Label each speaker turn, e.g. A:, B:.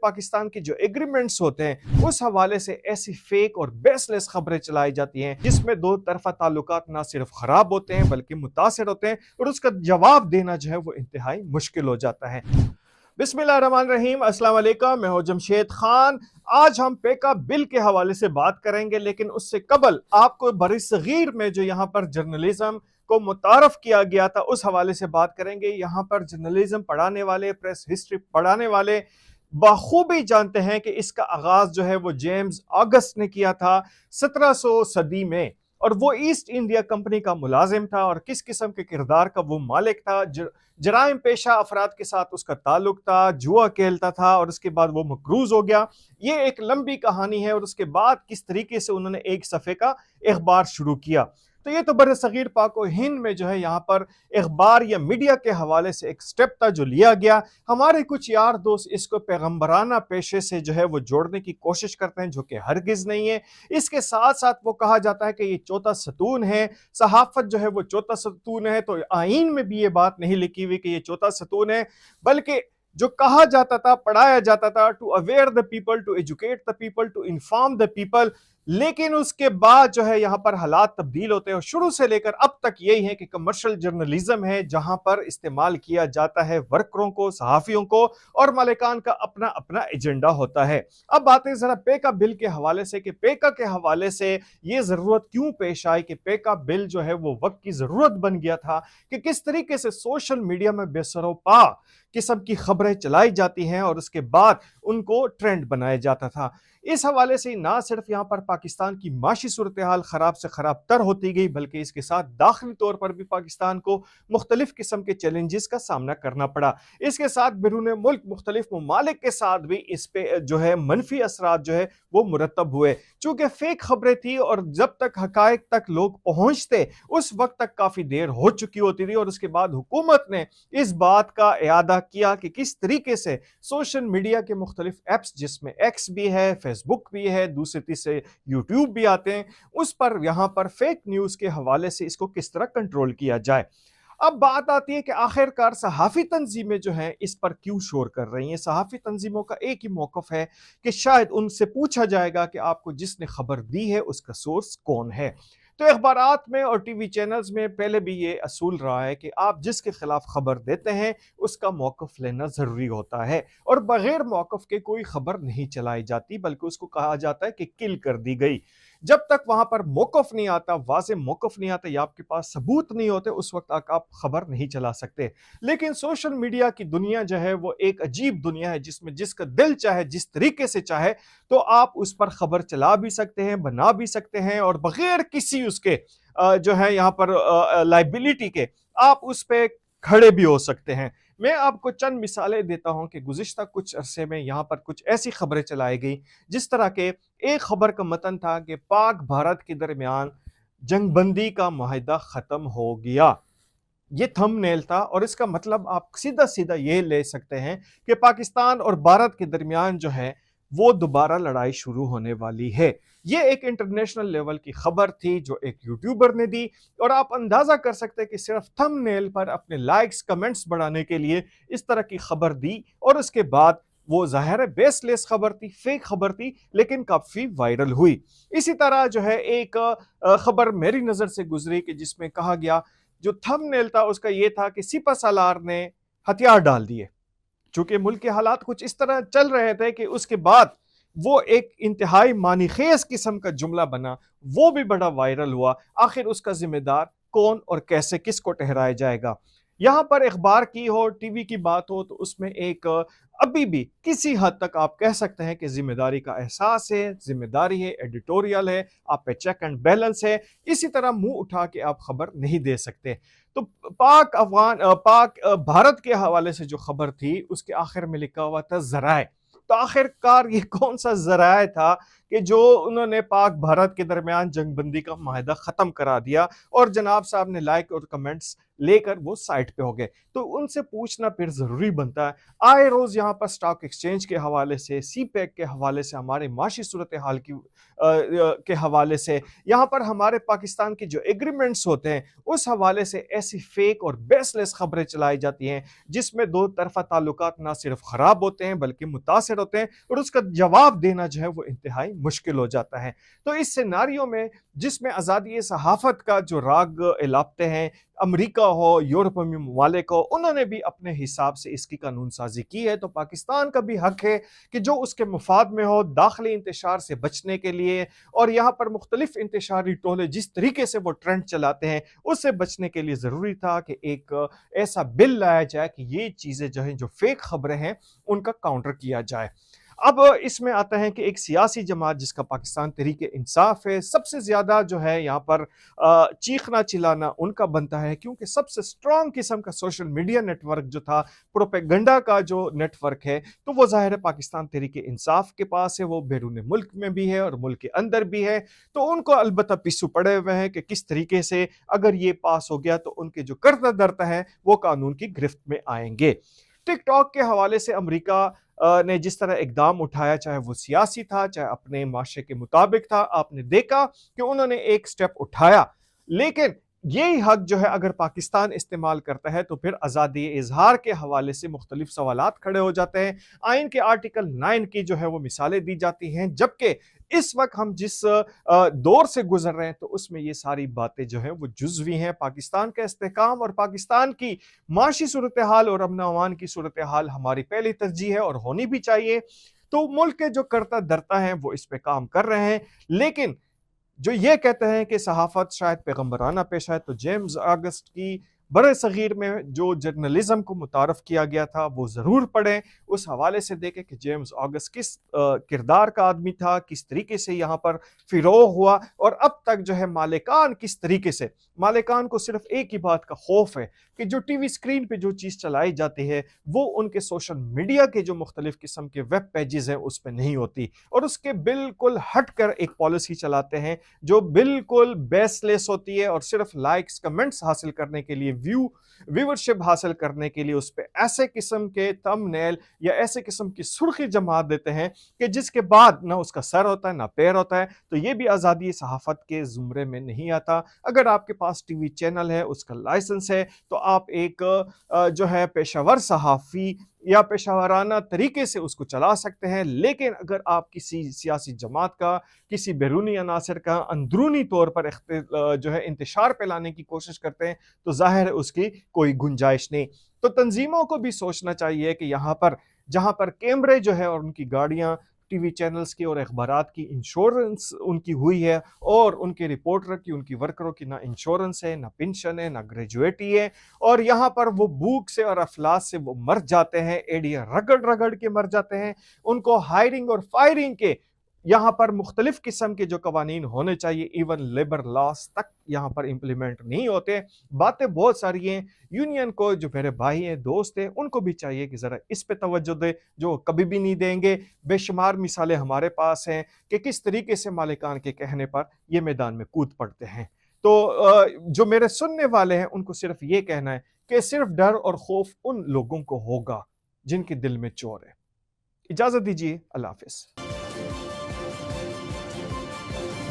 A: پاکستان کی جو ایگریمنٹس ہوتے ہیں اس حوالے سے ایسی فیک اور بیس لیس خبریں چلائی جاتی ہیں جس میں دو طرفہ تعلقات نہ صرف خراب ہوتے ہیں بلکہ متاثر ہوتے ہیں، اور اس کا جواب دینا جو ہے وہ انتہائی مشکل ہو جاتا ہے۔ بسم اللہ الرحمن الرحیم، السلام علیکم، میں ہوں جمشید خان۔ آج ہم پیکا بل کے حوالے سے بات کریں گے، لیکن اس سے قبل آپ کو برصغیر میں جو یہاں پر جرنلزم کو متعارف کیا گیا تھا اس حوالے سے بات کریں گے۔ یہاں پر جرنلزم پڑھانے والے، پریس ہسٹری پڑھانے والے بخوبی جانتے ہیں کہ اس کا آغاز جو ہے وہ جیمز آگسٹ نے کیا تھا 1700 صدی میں، اور وہ ایسٹ انڈیا کمپنی کا ملازم تھا اور کس قسم کے کردار کا وہ مالک تھا۔ جرائم پیشہ افراد کے ساتھ اس کا تعلق تھا، جوا کھیلتا تھا اور اس کے بعد وہ مقروض ہو گیا۔ یہ ایک لمبی کہانی ہے، اور اس کے بعد کس طریقے سے انہوں نے ایک صفحے کا اخبار شروع کیا۔ تو یہ تو برصغیر پاک و ہند میں جو ہے یہاں پر اخبار یا میڈیا کے حوالے سے ایک سٹیپ تھا جو لیا گیا۔ ہمارے کچھ یار دوست اس کو پیغمبرانہ پیشے سے جو ہے وہ جوڑنے کی کوشش کرتے ہیں، جو کہ ہرگز نہیں ہے۔ اس کے ساتھ ساتھ وہ کہا جاتا ہے کہ یہ چوتھا ستون ہے، صحافت جو ہے وہ چوتھا ستون ہے، تو آئین میں بھی یہ بات نہیں لکھی ہوئی کہ یہ چوتھا ستون ہے، بلکہ جو کہا جاتا تھا، پڑھایا جاتا تھا، to aware the people, to educate the people, to inform the people. لیکن اس کے بعد جو ہے یہاں پر حالات تبدیل ہوتے ہیں، اور شروع سے لے کر اب تک یہی ہے کہ کمرشل جرنلزم ہے جہاں پر استعمال کیا جاتا ہے ورکروں کو، صحافیوں کو، اور مالکان کا اپنا اپنا ایجنڈا ہوتا ہے۔ اب باتیں ذرا پیکا بل کے حوالے سے کہ پیکا کے حوالے سے یہ ضرورت کیوں پیش آئی کہ پیکا بل جو ہے وہ وقت کی ضرورت بن گیا تھا کہ کس طریقے سے سوشل میڈیا میں بے سر و پا قسم کی خبریں چلائی جاتی ہیں اور اس کے بعد ان کو ٹرینڈ بنایا جاتا تھا۔ اس حوالے سے نہ صرف یہاں پر پاکستان کی معاشی صورتحال خراب سے خراب تر ہوتی گئی، بلکہ اس کے ساتھ داخلی طور پر بھی پاکستان کو مختلف قسم کے چیلنجز کا سامنا کرنا پڑا۔ اس کے ساتھ بیرون ملک مختلف ممالک کے ساتھ بھی اس پہ جو ہے منفی اثرات جو ہے وہ مرتب ہوئے، چونکہ فیک خبریں تھی اور جب تک حقائق تک لوگ پہنچتے اس وقت تک کافی دیر ہو چکی ہوتی تھی، اور اس کے بعد حکومت نے اس بات کا اعادہ کیا کہ کس طریقے سے سوشل میڈیا کے مختلف ایپس، جس میں ایکس بھی ہے، فیس بک بھی ہے، دوسرے تیسرے یوٹیوب بھی آتے ہیں، اس پر یہاں پر فیک نیوز کے حوالے سے اس کو کس طرح کنٹرول کیا جائے۔ اب بات آتی ہے کہ آخر کار صحافی تنظیمیں جو ہیں اس پر کیوں شور کر رہی ہیں۔ صحافی تنظیموں کا ایک ہی موقف ہے کہ شاید ان سے پوچھا جائے گا کہ آپ کو جس نے خبر دی ہے اس کا سورس کون ہے۔ تو اخبارات میں اور ٹی وی چینلز میں پہلے بھی یہ اصول رہا ہے کہ آپ جس کے خلاف خبر دیتے ہیں اس کا موقف لینا ضروری ہوتا ہے، اور بغیر موقف کے کوئی خبر نہیں چلائی جاتی، بلکہ اس کو کہا جاتا ہے کہ کل کر دی گئی۔ جب تک وہاں پر موقف نہیں آتا، واضح موقف نہیں آتا یا آپ کے پاس ثبوت نہیں ہوتے، اس وقت تک آپ خبر نہیں چلا سکتے۔ لیکن سوشل میڈیا کی دنیا جو ہے وہ ایک عجیب دنیا ہے جس میں جس کا دل چاہے، جس طریقے سے چاہے تو آپ اس پر خبر چلا بھی سکتے ہیں، بنا بھی سکتے ہیں، اور بغیر کسی اس کے جو ہے یہاں پر لائبلٹی کے آپ اس پہ کھڑے بھی ہو سکتے ہیں۔ میں آپ کو چند مثالیں دیتا ہوں کہ گزشتہ کچھ عرصے میں یہاں پر کچھ ایسی خبریں چلائی گئی، جس طرح کے ایک خبر کا متن تھا کہ پاک بھارت کے درمیان جنگ بندی کا معاہدہ ختم ہو گیا۔ یہ تھم نیل تھا، اور اس کا مطلب آپ سیدھا سیدھا یہ لے سکتے ہیں کہ پاکستان اور بھارت کے درمیان جو ہے وہ دوبارہ لڑائی شروع ہونے والی ہے۔ یہ ایک انٹرنیشنل لیول کی خبر تھی جو ایک یوٹیوبر نے دی، اور آپ اندازہ کر سکتے ہیں کہ صرف تھم نیل پر اپنے لائکس کمنٹس بڑھانے کے لیے اس طرح کی خبر دی، اور اس کے بعد وہ ظاہر بیس لیس خبر تھی، فیک خبر تھی، لیکن کافی وائرل ہوئی۔ اسی طرح جو ہے ایک خبر میری نظر سے گزری کہ جس میں کہا گیا، جو تھم نیل تھا اس کا یہ تھا کہ سپہ سالار نے ہتھیار ڈال دیے۔ چونکہ ملک کے حالات کچھ اس طرح چل رہے تھے کہ اس کے بعد وہ ایک انتہائی معنی خیز قسم کا جملہ بنا، وہ بھی بڑا وائرل ہوا۔ آخر اس کا ذمہ دار کون اور کیسے کس کو ٹھہرایا جائے گا؟ یہاں پر اخبار کی ہو، ٹی وی کی بات ہو، تو اس میں ایک ابھی بھی کسی حد تک آپ کہہ سکتے ہیں کہ ذمہ داری کا احساس ہے، ذمہ داری ہے، ایڈیٹوریل ہے، آپ پہ چیک اینڈ بیلنس ہے۔ اسی طرح منہ اٹھا کے آپ خبر نہیں دے سکتے۔ تو پاک بھارت کے حوالے سے جو خبر تھی اس کے آخر میں لکھا ہوا تھا ذرائع۔ تو آخر کار یہ کون سا ذرائع تھا کہ جو انہوں نے پاک بھارت کے درمیان جنگ بندی کا معاہدہ ختم کرا دیا، اور جناب صاحب نے لائک اور کمنٹس لے کر وہ سائٹ پہ ہو گئے؟ تو ان سے پوچھنا پھر ضروری بنتا ہے۔ آئے روز یہاں پر سٹاک ایکسچینج کے حوالے سے، سی پیک کے حوالے سے، ہمارے معاشی صورتحال کے حوالے سے، یہاں پر ہمارے پاکستان کے جو ایگریمنٹس ہوتے ہیں اس حوالے سے ایسی فیک اور بیس لیس خبریں چلائی جاتی ہیں جس میں دو طرفہ تعلقات نہ صرف خراب ہوتے ہیں بلکہ متاثر متاثر ہوتے ہیں اور اس کا جواب دینا جو ہے وہ انتہائی مشکل ہو جاتا ہے۔ تو اس سیناریو میں جس میں آزادی صحافت کا جو راگ الاپتے ہیں، امریکہ ہو، یورپی ممالک ہو، انہوں نے بھی اپنے حساب سے اس کی قانون سازی کی ہے، تو پاکستان کا بھی حق ہے کہ جو اس کے مفاد میں ہو، داخلی انتشار سے بچنے کے لیے اور یہاں پر مختلف انتشاری ٹولے جس طریقے سے وہ ٹرینڈ چلاتے ہیں اس سے بچنے کے لیے ضروری تھا کہ ایک ایسا بل لایا جائے کہ یہ چیزیں جو ہیں، جو فیک خبریں ہیں، ان کا کاؤنٹر کیا جائے۔ اب اس میں آتا ہے کہ ایک سیاسی جماعت جس کا پاکستان تحریک انصاف ہے، سب سے زیادہ جو ہے یہاں پر چیخنا چلانا ان کا بنتا ہے، کیونکہ سب سے سٹرونگ قسم کا سوشل میڈیا نیٹ ورک جو تھا، پروپیگنڈا کا جو نیٹ ورک ہے، تو وہ ظاہر ہے پاکستان تحریک انصاف کے پاس ہے، وہ بیرون ملک میں بھی ہے اور ملک کے اندر بھی ہے، تو ان کو البتہ پسو پڑے ہوئے ہیں کہ کس طریقے سے اگر یہ پاس ہو گیا تو ان کے جو کرتا دھرتا ہے وہ قانون کی گرفت میں آئیں گے۔ ٹک ٹاک کے حوالے سے امریکہ نے جس طرح اقدام اٹھایا، چاہے وہ سیاسی تھا، چاہے اپنے معاشرے کے مطابق تھا، آپ نے دیکھا کہ انہوں نے ایک سٹیپ اٹھایا، لیکن یہی حق جو ہے اگر پاکستان استعمال کرتا ہے تو پھر آزادی اظہار کے حوالے سے مختلف سوالات کھڑے ہو جاتے ہیں۔ آئین کے آرٹیکل 9 کی جو ہے وہ مثالیں دی جاتی ہیں، جبکہ اس وقت ہم جس دور سے گزر رہے ہیں تو اس میں یہ ساری باتیں جو ہیں وہ جزوی ہیں۔ پاکستان کا استحکام اور پاکستان کی معاشی صورتحال اور امن و امان کی صورتحال ہماری پہلی ترجیح ہے اور ہونی بھی چاہیے، تو ملک کے جو کرتا دھرتا ہیں وہ اس پہ کام کر رہے ہیں، لیکن جو یہ کہتے ہیں کہ صحافت شاید پیغمبرانہ پیشہ ہے، تو جیمز آگسٹ کی برے صغیر میں جو جرنلزم کو متعارف کیا گیا تھا وہ ضرور پڑھیں، اس حوالے سے دیکھیں کہ جیمز آگسٹ کس کردار کا آدمی تھا، کس طریقے سے یہاں پر فروغ ہوا، اور اب تک جو ہے مالکان کس طریقے سے، مالکان کو صرف ایک ہی بات کا خوف ہے کہ جو ٹی وی سکرین پہ جو چیز چلائی جاتی ہے وہ ان کے سوشل میڈیا کے جو مختلف قسم کے ویب پیجز ہیں اس پہ نہیں ہوتی، اور اس کے بالکل ہٹ کر ایک پالیسی چلاتے ہیں جو بالکل بیس لیس ہوتی ہے، اور صرف لائکس کمنٹس حاصل کرنے کے لیے، ویورشپ حاصل کرنے کے لیے اس پہ ایسے قسم کے تھم نیل یا ایسے قسم کی سرخی جما دیتے ہیں کہ جس کے بعد نہ اس کا سر ہوتا ہے نہ پیر ہوتا ہے، تو یہ بھی آزادی صحافت کے زمرے میں نہیں آتا۔ اگر آپ کے پاس ٹی وی چینل ہے، اس کا لائسنس ہے، تو آپ ایک جو ہے پیشہ ور صحافی یا پیشہ ورانہ طریقے سے اس کو چلا سکتے ہیں، لیکن اگر آپ کسی سیاسی جماعت کا، کسی بیرونی عناصر کا اندرونی طور پر جو ہے انتشار پھیلانے کی کوشش کرتے ہیں تو ظاہر ہے اس کی کوئی گنجائش نہیں۔ تو تنظیموں کو بھی سوچنا چاہیے کہ یہاں پر جہاں پر کیمرے جو ہے اور ان کی گاڑیاں، ٹی وی چینلز کی اور اخبارات کی انشورنس ان کی ہوئی ہے، اور ان کے رپورٹر کی، ان کی ورکروں کی نہ انشورنس ہے، نہ پنشن ہے، نہ گریجویٹی ہے، اور یہاں پر وہ بھوک سے اور افلاس سے وہ مر جاتے ہیں، ایڑیاں رگڑ رگڑ کے مر جاتے ہیں، ان کو ہائرنگ اور فائرنگ کے یہاں پر مختلف قسم کے جو قوانین ہونے چاہیے، ایون لیبر لاس تک یہاں پر امپلیمنٹ نہیں ہوتے۔ باتیں بہت ساری ہیں، یونین کو جو میرے بھائی ہیں، دوست ہیں، ان کو بھی چاہیے کہ ذرا اس پہ توجہ دے، جو کبھی بھی نہیں دیں گے۔ بے شمار مثالیں ہمارے پاس ہیں کہ کس طریقے سے مالکان کے کہنے پر یہ میدان میں کود پڑتے ہیں۔ تو جو میرے سننے والے ہیں ان کو صرف یہ کہنا ہے کہ صرف ڈر اور خوف ان لوگوں کو ہوگا جن کے دل میں چور ہے۔ اجازت دیجیے، اللہ حافظ۔